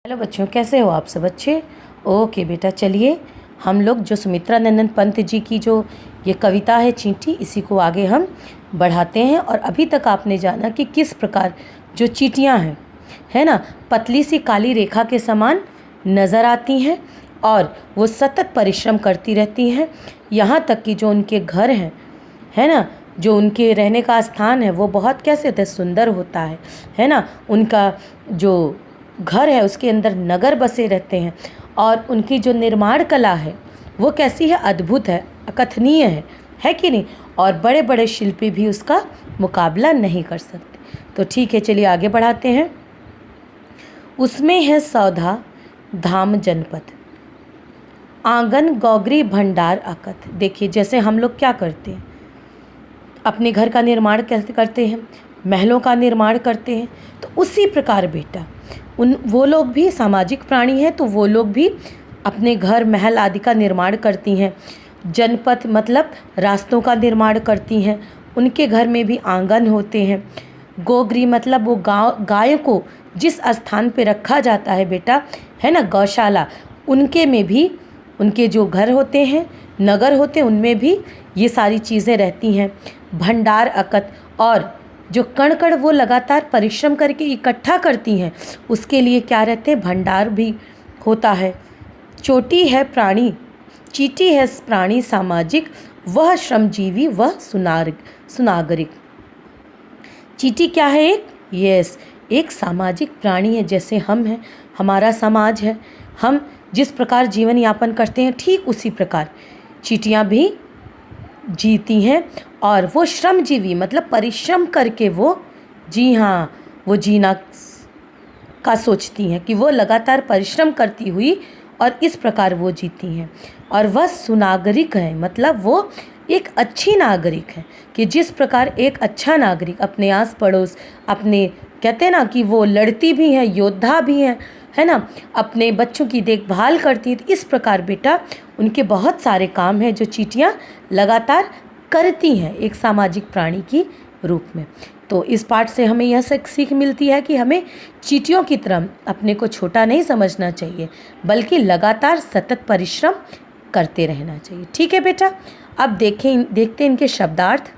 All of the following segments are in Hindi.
हेलो बच्चों, कैसे हो आप सब बच्चे। ओके बेटा, चलिए हम लोग जो सुमित्रा नंदन पंत जी की जो ये कविता है चींटी, इसी को आगे हम बढ़ाते हैं। और अभी तक आपने जाना कि किस प्रकार जो चींटियां हैं, है ना, पतली सी काली रेखा के समान नज़र आती हैं और वो सतत परिश्रम करती रहती हैं। यहाँ तक कि जो उनके घर हैं, है ना, जो उनके रहने का स्थान है वो बहुत कैसे होता है, सुंदर होता है ना। उनका जो घर है उसके अंदर नगर बसे रहते हैं और उनकी जो निर्माण कला है वो कैसी है, अद्भुत है, अकथनीय है कि नहीं। और बड़े बड़े शिल्पी भी उसका मुकाबला नहीं कर सकते। तो ठीक है, चलिए आगे बढ़ाते हैं। उसमें है सौधा धाम जनपद, आंगन गौगरी भंडार अकथ। देखिए, जैसे हम लोग क्या करते हैं, अपने घर का निर्माण कैसे करते हैं, महलों का निर्माण करते हैं, तो उसी प्रकार बेटा वो लोग भी सामाजिक प्राणी हैं, तो वो लोग भी अपने घर महल आदि का निर्माण करती हैं। जनपद मतलब रास्तों का निर्माण करती हैं। उनके घर में भी आंगन होते हैं। गोगरी मतलब वो गाय को जिस स्थान पे रखा जाता है बेटा, है ना, गौशाला, उनके में भी उनके जो घर होते हैं, नगर होते हैं, उनमें भी ये सारी चीज़ें रहती हैं। भंडार अकत, और जो कण कण वो लगातार परिश्रम करके इकट्ठा करती हैं, उसके लिए क्या रहते हैं, भंडार भी होता है। चोटी है प्राणी, चींटी है प्राणी सामाजिक, वह श्रमजीवी, वह सुनागरिक। चींटी क्या है, एक सामाजिक प्राणी है। जैसे हम हैं, हमारा समाज है, हम जिस प्रकार जीवन यापन करते हैं ठीक उसी प्रकार चींटियाँ भी जीती हैं। और वो श्रमजीवी मतलब परिश्रम करके वो, जी हाँ, वो जीना का सोचती हैं कि वो लगातार परिश्रम करती हुई और इस प्रकार वो जीती हैं। और वह सुनागरिक है, मतलब वो एक अच्छी नागरिक है कि जिस प्रकार एक अच्छा नागरिक अपने आस पड़ोस, अपने कहते हैं ना कि वो लड़ती भी हैं, योद्धा भी हैं, है ना, अपने बच्चों की देखभाल करती है। तो इस प्रकार बेटा उनके बहुत सारे काम हैं जो चींटियाँ लगातार करती हैं एक सामाजिक प्राणी की रूप में। तो इस पाठ से हमें यह सीख मिलती है कि हमें चींटियों की तरह अपने को छोटा नहीं समझना चाहिए, बल्कि लगातार सतत परिश्रम करते रहना चाहिए। ठीक है बेटा, अब देखते हैं इनके शब्दार्थ।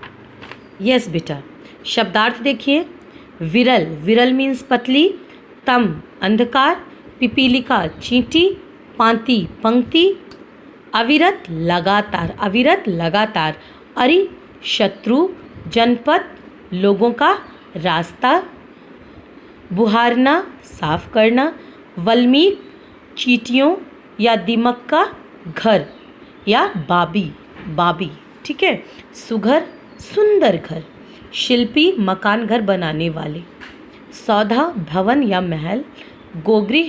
यस बेटा, शब्दार्थ देखिए। विरल, विरल मीन्स पतली, तम अंधकार, पिपीलिका चींटी, पांति पंक्ति, अविरत लगातार, अविरत लगातार, अरि शत्रु, जनपद लोगों का रास्ता, बुहारना साफ करना, वल्मीक चींटियों या दीमक का घर या बाबी, ठीक है, सुघर सुंदर घर, शिल्पी मकान घर बनाने वाले, सौधा भवन या महल, गोगरी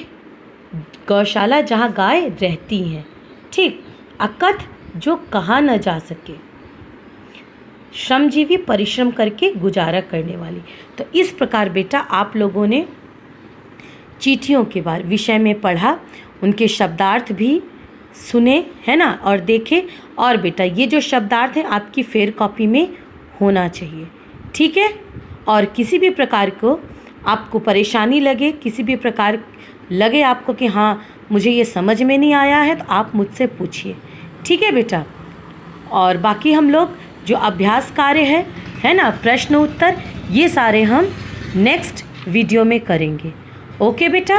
गौशाला जहाँ गाय रहती हैं, ठीक, अकथ जो कहा न जा सके, श्रमजीवी परिश्रम करके गुजारा करने वाली। तो इस प्रकार बेटा आप लोगों ने चींटियों के बारे विषय में पढ़ा, उनके शब्दार्थ भी सुने, है ना, और देखे। और बेटा ये जो शब्दार्थ हैं आपकी फेयर कॉपी में होना चाहिए, ठीक है। और किसी भी प्रकार को आपको परेशानी लगे, किसी भी प्रकार लगे आपको कि हाँ मुझे ये समझ में नहीं आया है, तो आप मुझसे पूछिए, ठीक है बेटा। और बाकी हम लोग जो अभ्यास कार्य है ना, प्रश्न उत्तर, ये सारे हम नेक्स्ट वीडियो में करेंगे। ओके बेटा,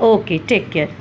ओके, टेक केयर।